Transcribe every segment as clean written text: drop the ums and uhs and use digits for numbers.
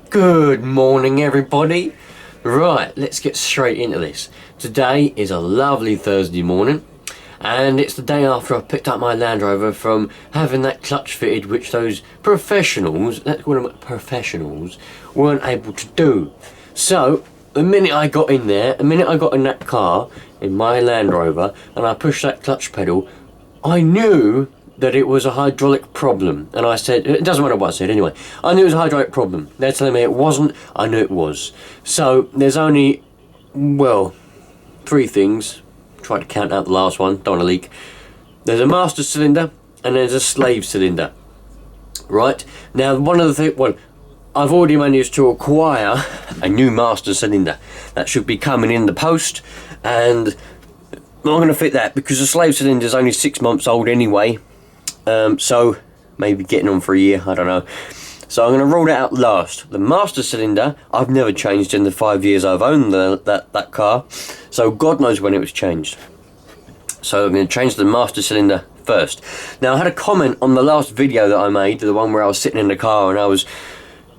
Good morning, everybody. Right, let's get straight into this. Today is a lovely Thursday morning, and it's the day after I picked up my LandRover from having that clutch fitted, which those professionals, let's call them professionals, weren't able to do. So, the minute I got in there, the minute I got in that car, in my LandRover, and I pushed that clutch pedal, I knew that it was a hydraulic problem. And I said, it doesn't matter what I said anyway, I knew it was a hydraulic problem. They're telling me it wasn't, I knew it was. So there's only, well, three things. Try to count out the last one, don't want to leak. There's a master cylinder and there's a slave cylinder. Right, now one of the things, well, I've already managed to acquire a new master cylinder. That should be coming in the post, and I'm going to fit that because the slave cylinder is only 6 months old anyway. So maybe getting on for a year, I don't know. So I'm going to roll that out last. The master cylinder I've never changed in the 5 years I've owned that car, so God knows when it was changed. So I'm going to change the master cylinder first. Now I had a comment on the last video that I made, the one where I was sitting in the car and I was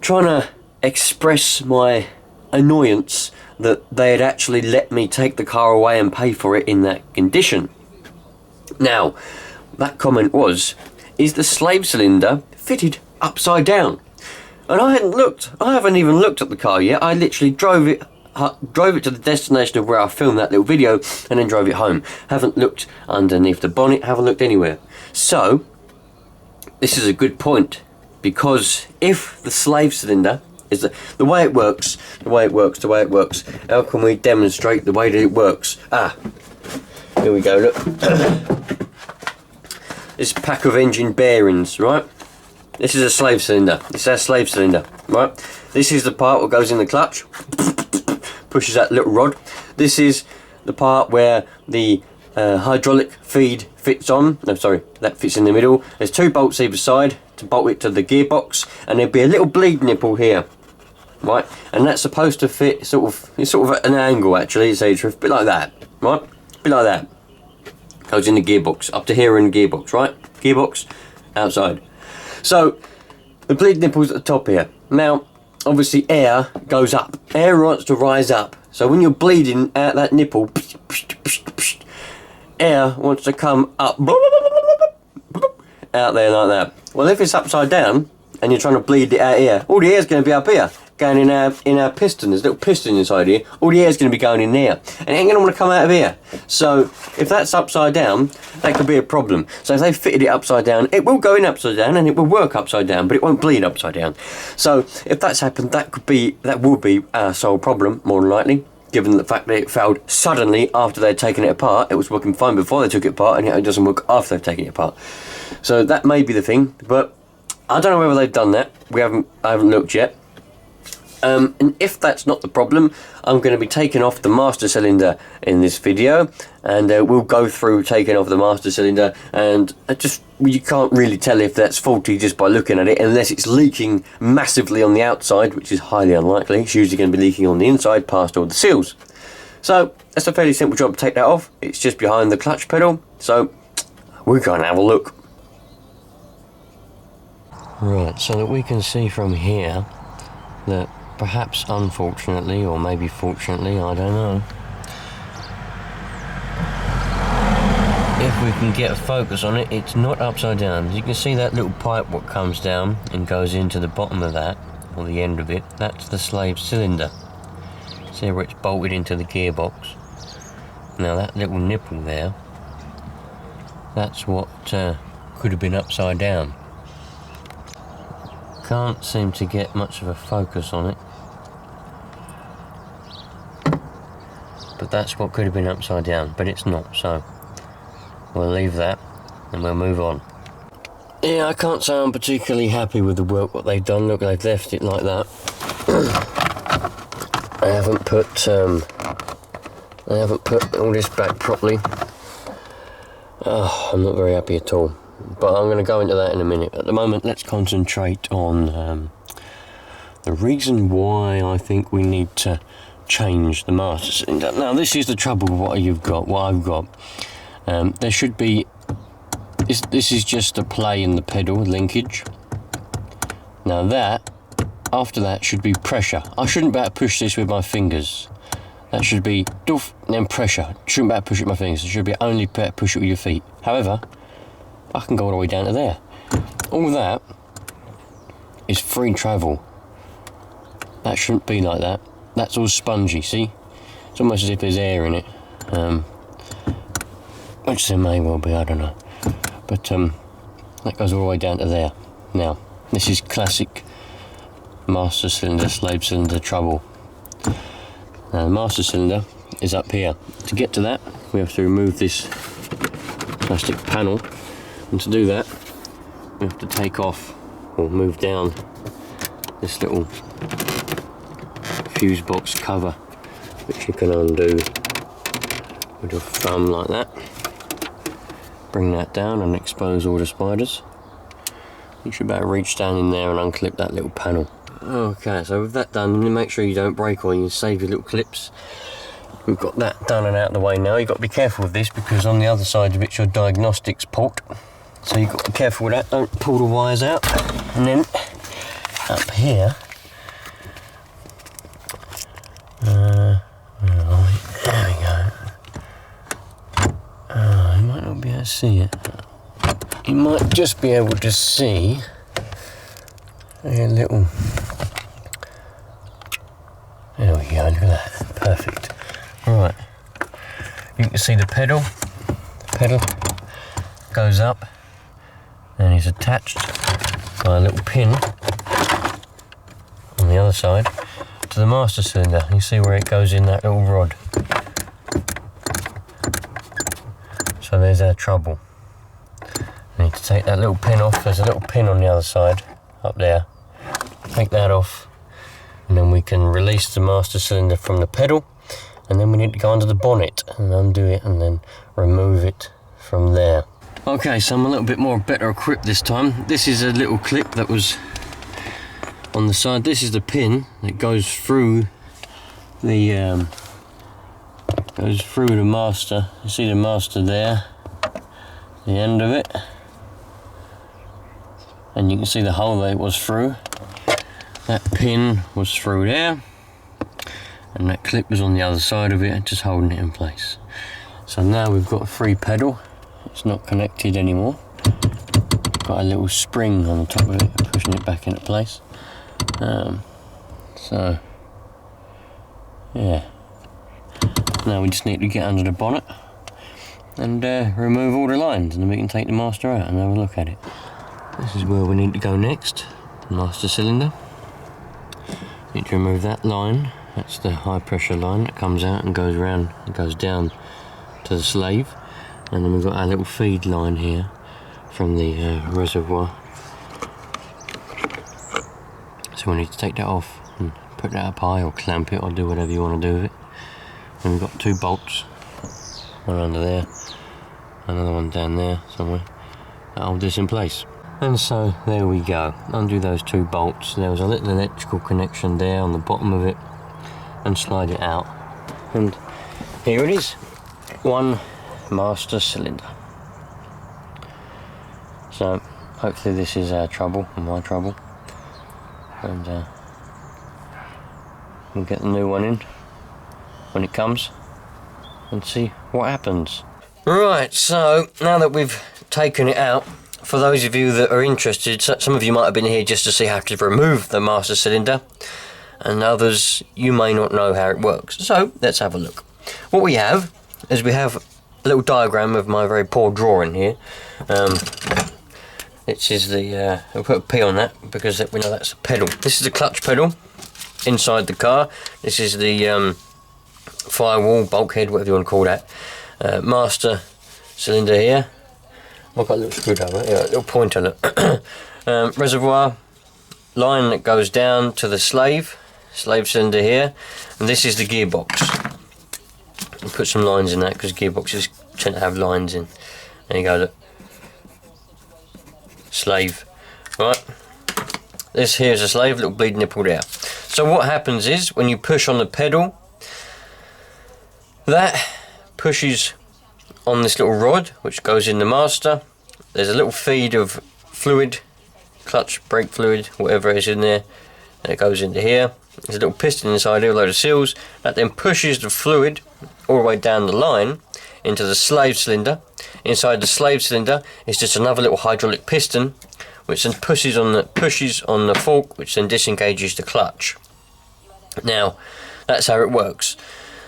trying to express my annoyance that they had actually let me take the car away and pay for it in that condition. Now, that comment was, is the slave cylinder fitted upside down? And I haven't even looked at the car yet. I literally drove it to the destination of where I filmed that little video and then drove it home. Haven't looked underneath the bonnet, haven't looked anywhere. So, this is a good point, because if the slave cylinder is the way it works, how can we demonstrate the way that it works? Here we go, look. This pack of engine bearings, right? This is a slave cylinder. This is our slave cylinder, right? This is the part that goes in the clutch, pushes that little rod. This is the part where the hydraulic feed fits on. No, sorry, that fits in the middle. There's two bolts either side to bolt it to the gearbox, and there'll be a little bleed nipple here, right? And that's supposed to fit it's sort of at an angle, actually, so it's a bit like that, right? A bit like that. Goes in the gearbox, up to here in the gearbox, right? Gearbox, outside. So, the bleed nipple's at the top here. Now, obviously air goes up. Air wants to rise up. So when you're bleeding out that nipple, air wants to come up, out there like that. Well, if it's upside down, and you're trying to bleed it out here, all the air's going to be up here, going in our piston. There's a little piston inside here. All the air's going to be going in there, and it ain't going to want to come out of here. So if that's upside down, that could be a problem. So if they fitted it upside down, it will go in upside down and it will work upside down, but it won't bleed upside down. So if that's happened, that will be our sole problem, more than likely, given the fact that it failed suddenly after they'd taken it apart. It was working fine before they took it apart, and yet it doesn't work after they've taken it apart. So that may be the thing, but I don't know whether they've done that. I haven't looked yet. And if that's not the problem, I'm going to be taking off the master cylinder in this video, and we'll go through taking off the master cylinder, and you can't really tell if that's faulty just by looking at it, unless it's leaking massively on the outside, which is highly unlikely. It's usually going to be leaking on the inside past all the seals. So that's a fairly simple job to take that off. It's just behind the clutch pedal, so we're going to have a look. Right, so that we can see from here that perhaps unfortunately, or maybe fortunately, I don't know, if we can get a focus on it, it's not upside down. As you can see, that little pipe what comes down and goes into the bottom of that, or the end of it, that's the slave cylinder. See where it's bolted into the gearbox. Now that little nipple there, that's what could have been upside down. Can't seem to get much of a focus on it, but that's what could have been upside down, but it's not, so we'll leave that and we'll move on. Yeah, I can't say I'm particularly happy with the work what they've done. Look, they've left it like that. I haven't put all this back properly. Oh, I'm not very happy at all. But I'm going to go into that in a minute. At the moment, let's concentrate on the reason why I think we need to change the master cylinder. Now, this is the trouble with what I've got. There should be... This is just a play in the pedal linkage. Now that after that should be pressure. I shouldn't be able to push this with my fingers. That should be doof, then pressure. Shouldn't be able to push it with my fingers. It should be only be able to push it with your feet. However, I can go all the way down to there. All that is free travel. That shouldn't be like that. That's all spongy, see? It's almost as if there's air in it. Which there may well be, I don't know. But that goes all the way down to there. Now, this is classic master cylinder, slave cylinder trouble. Now the master cylinder is up here. To get to that, we have to remove this plastic panel, and to do that we have to take off or move down this little fuse box cover, which you can undo with your thumb like that. Bring that down and expose all the spiders. You should be able to reach down in there and unclip that little panel. Okay, so with that done, you make sure you don't break or you save your little clips. We've got that done and out of the way now. You've got to be careful with this because on the other side of it's your diagnostics port. So you've got to be careful with that, don't pull the wires out. And then up here, there we go. You might not be able to see it. You might just be able to see a little. There we go, look at that, perfect. Right, you can see the pedal. The pedal goes up and is attached by a little pin on the other side to the master cylinder. You see where it goes in that little rod. So there's our trouble. I need to take that little pin off. There's a little pin on the other side, up there. Take that off, and then we can release the master cylinder from the pedal, and then we need to go under the bonnet and undo it and then remove it from there. Okay, so I'm a little bit better equipped this time. This is a little clip that was on the side. This is the pin that goes through the master. You see the master there, the end of it, and you can see the hole that it was through. That pin was through there, and that clip was on the other side of it, just holding it in place. So now we've got a free pedal. It's not connected anymore. Got a little spring on the top of it, pushing it back into place. So yeah, now we just need to get under the bonnet and remove all the lines, and then we can take the master out and have a look at it. This is where we need to go next, the master cylinder. Need to remove that line. That's the high pressure line that comes out and goes around and goes down to the slave, and then we've got our little feed line here from the reservoir. So we need to take that off and put that up high or clamp it or do whatever you want to do with it. And we've got two bolts, one under there, another one down there somewhere, that hold this in place. And so there we go, undo those two bolts. There was a little electrical connection there on the bottom of it, and slide it out. And here it is, one master cylinder. So hopefully this is our trouble, and my trouble. And we'll get the new one in when it comes and see what happens. Right, so now that we've taken it out, for those of you that are interested, some of you might have been here just to see how to remove the master cylinder, and others you may not know how it works. So let's have a look. What we have is we have a little diagram of my very poor drawing here. It is the I'll put a P on that because we know that's a pedal. This is the clutch pedal inside the car. This is the firewall, bulkhead, whatever you want to call that. Master cylinder here. I've got a little screwdriver, yeah, a little pointer, look. Reservoir line that goes down to the slave cylinder here, and this is the gearbox. I'll put some lines in that because gearboxes tend to have lines in. There you go, look. Slave, right? This here is a slave, little bleed nipple there. So what happens is when you push on the pedal, that pushes on this little rod which goes in the master. There's a little feed of fluid, clutch, brake fluid, whatever is in there, and it goes into here. There's a little piston inside here, a load of seals, that then pushes the fluid all the way down the line into the slave cylinder. Inside the slave cylinder is just another little hydraulic piston, which then pushes on the fork, which then disengages the clutch. Now, that's how it works.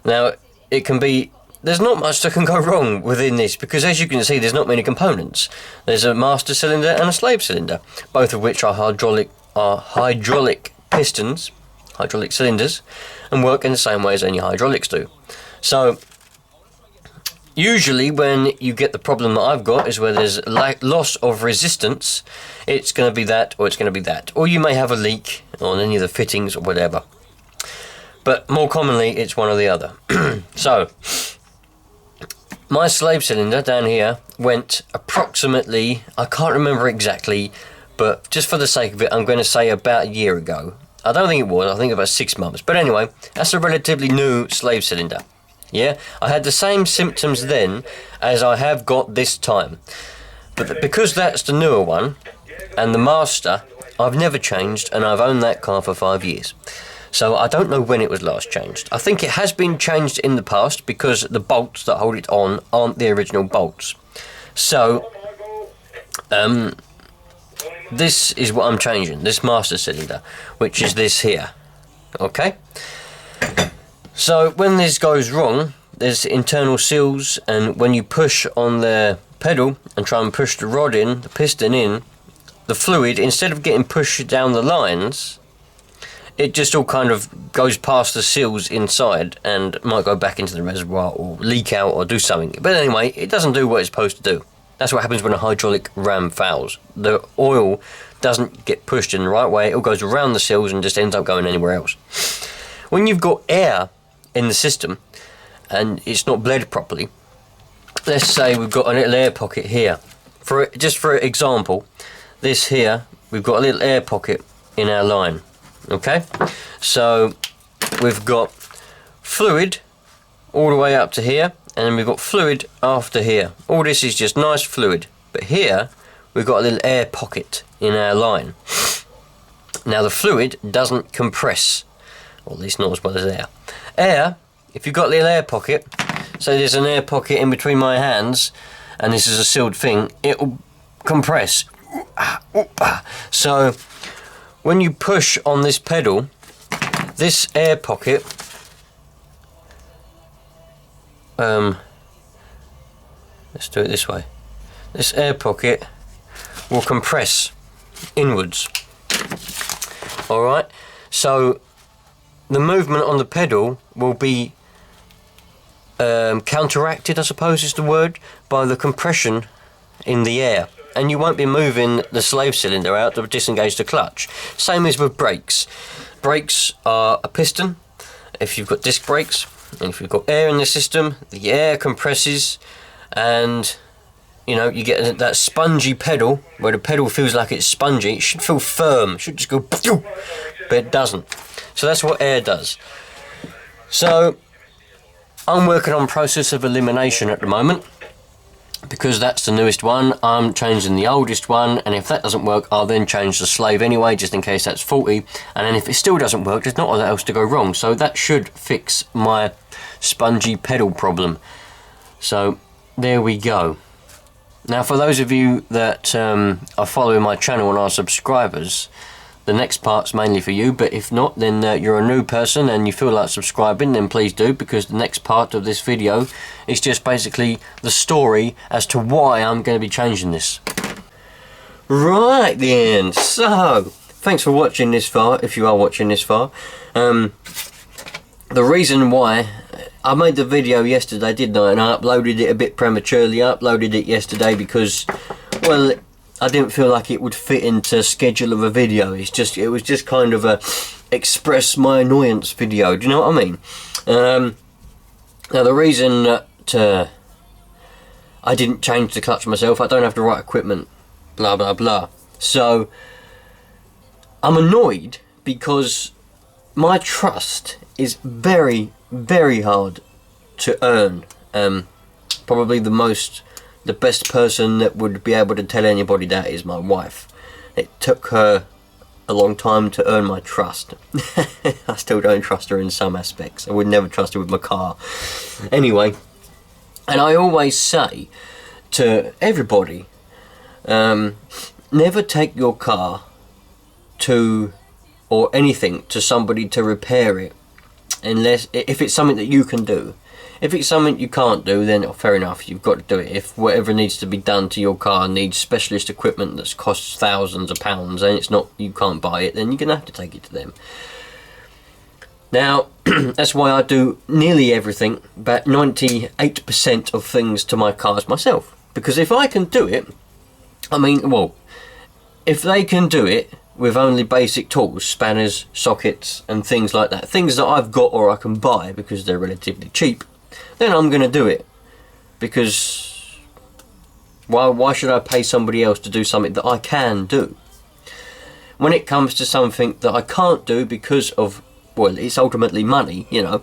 Now, it can be, there's not much that can go wrong within this, because as you can see, there's not many components. There's a master cylinder and a slave cylinder, both of which are hydraulic pistons, hydraulic cylinders, and work in the same way as any hydraulics do. So usually when you get the problem that I've got is where there's loss of resistance, it's going to be that, or it's going to be that, or you may have a leak on any of the fittings or whatever, but more commonly it's one or the other. So my slave cylinder down here went approximately, I can't remember exactly, but just for the sake of it, I'm going to say about a year ago. I don't think it was, I think about 6 months. But anyway, that's a relatively new slave cylinder. Yeah, I had the same symptoms then as I have got this time. But because that's the newer one, and the master, I've never changed, and I've owned that car for 5 years. So I don't know when it was last changed. I think it has been changed in the past because the bolts that hold it on aren't the original bolts. So, this is what I'm changing, this master cylinder, which is this here. Okay? So when this goes wrong, there's internal seals, and when you push on the pedal and try and push the rod in, the piston in, the fluid, instead of getting pushed down the lines, it just all kind of goes past the seals inside and might go back into the reservoir or leak out or do something. But anyway, it doesn't do what it's supposed to do. That's what happens when a hydraulic ram fouls. The oil doesn't get pushed in the right way, it all goes around the seals and just ends up going anywhere else. When you've got air in the system and it's not bled properly, let's say we've got a little air pocket here. Just for example, this here, we've got a little air pocket in our line. Okay, so we've got fluid all the way up to here, and then we've got fluid after here. All this is just nice fluid, but here we've got a little air pocket in our line. Now the fluid doesn't compress, or at least not as well as air. Air, if you've got a little air pocket, so there's an air pocket in between my hands, and this is a sealed thing, it will compress. So when you push on this pedal, this air pocket, let's do it this way, this air pocket will compress inwards. Alright, so the movement on the pedal will be counteracted, I suppose is the word, by the compression in the air. And you won't be moving the slave cylinder out to disengage the clutch. Same as with brakes. Brakes are a piston, if you've got disc brakes, and if you've got air in the system, the air compresses, and you know, you get that spongy pedal, where the pedal feels like it's spongy. It should feel firm, it should just go, but it doesn't. So that's what air does. So I'm working on process of elimination at the moment, because that's the newest one. I'm changing the oldest one, and if that doesn't work, I'll then change the slave anyway, just in case that's faulty. And then if it still doesn't work, there's not a lot else to go wrong, so that should fix my spongy pedal problem. So there we go. Now for those of you that are following my channel and are subscribers, the next part's mainly for you, but if not, then you're a new person and you feel like subscribing, then please do, because the next part of this video is just basically the story as to why I'm going to be changing this. Right then, so thanks for watching this far, if you are watching this far. The reason why I made the video yesterday, didn't I, and I uploaded it a bit prematurely. I uploaded it yesterday because, well, I didn't feel like it would fit into schedule of a video. It was just kind of a express my annoyance video. Do you know what I mean? Now the reason that I didn't change the clutch myself, I don't have the right equipment, blah blah blah. So I'm annoyed because my trust is very, very hard to earn. Probably the best person that would be able to tell anybody that is my wife. It took her a long time to earn my trust. I still don't trust her in some aspects. I would never trust her with my car. Anyway, and I always say to everybody, never take your car to, or anything, to somebody to repair it, unless, if it's something that you can do. If it's something you can't do, then fair enough, you've got to do it. If whatever needs to be done to your car needs specialist equipment that costs thousands of pounds and it's not, you can't buy it, then you're going to have to take it to them. Now, that's why I do nearly everything, about 98% of things to my cars myself. Because if I can do it, I mean, well, if they can do it with only basic tools, spanners, sockets and things like that, things that I've got or I can buy because they're relatively cheap, then I'm going to do it. Because why should I pay somebody else to do something that I can do? When it comes to something that I can't do because of, well, it's ultimately money, you know.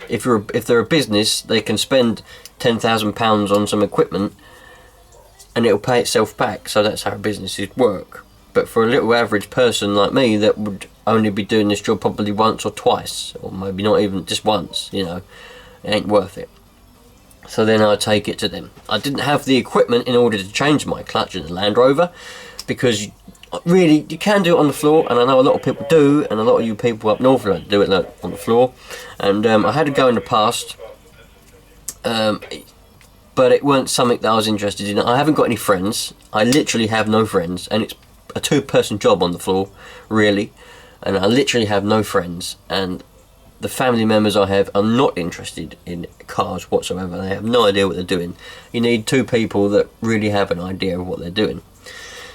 If they're a business, they can spend £10,000 on some equipment and it'll pay itself back. So that's how businesses work. But for a little average person like me that would only be doing this job probably once or twice, or maybe not even just once, you know, it ain't worth it. So then I take it to them. I didn't have the equipment in order to change my clutch in the LandRover, because really you can do it on the floor, and I know a lot of people do, and a lot of you people up north like to do it like on the floor. And I had to go in the past, but it weren't something that I was interested in. I haven't got any friends. I literally have no friends, and it's a two-person job on the floor, really, and I literally have no friends, and the family members I have are not interested in cars whatsoever. They have no idea what they're doing. You need two people that really have an idea of what they're doing.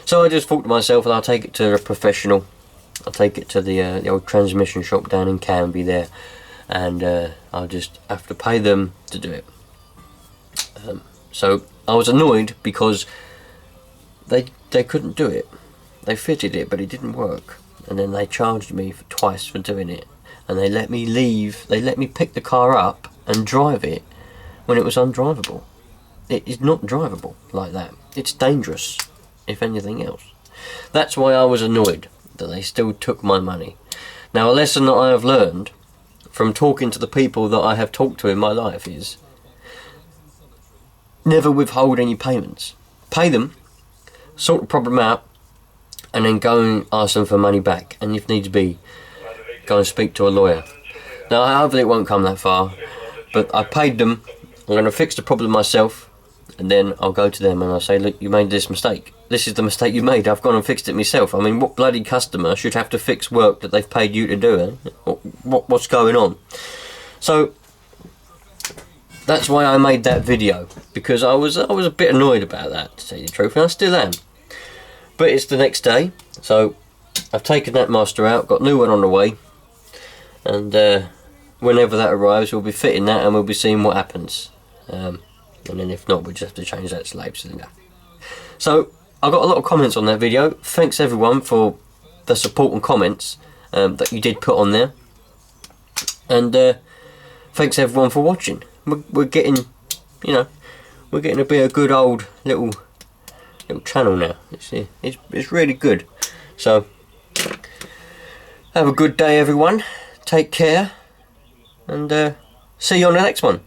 So I just thought to myself, well, I'll take it to a professional. I'll take it to the old transmission shop down in Canby there, and I'll just have to pay them to do it. So I was annoyed because they couldn't do it. They fitted it, but it didn't work, and then they charged me twice for doing it, and they let me leave. They let me pick the car up and drive it when it was undrivable. It is not drivable like that. It's dangerous, if anything else. That's why I was annoyed that they still took my money. Now, a lesson that I have learned from talking to the people that I have talked to in my life is never withhold any payments. Pay them, sort the problem out, and then go and ask them for money back, and if needs be, go and speak to a lawyer. Now, hopefully it won't come that far, but I paid them. I'm going to fix the problem myself, and then I'll go to them and I'll say, look, you made this mistake. This is the mistake you made. I've gone and fixed it myself. I mean, what bloody customer should have to fix work that they've paid you to do? Eh? What's going on? So that's why I made that video, because I was a bit annoyed about that, to tell you the truth, and I still am. But it's the next day, so I've taken that master out, got a new one on the way, and whenever that arrives, we'll be fitting that and we'll be seeing what happens. And then if not, we'll just have to change that slave cylinder. So I got a lot of comments on that video. Thanks everyone for the support and comments that you did put on there, and thanks everyone for watching. We're getting, you know, we're getting to be a good old little channel now. It's really good. So have a good day everyone, take care, and see you on the next one.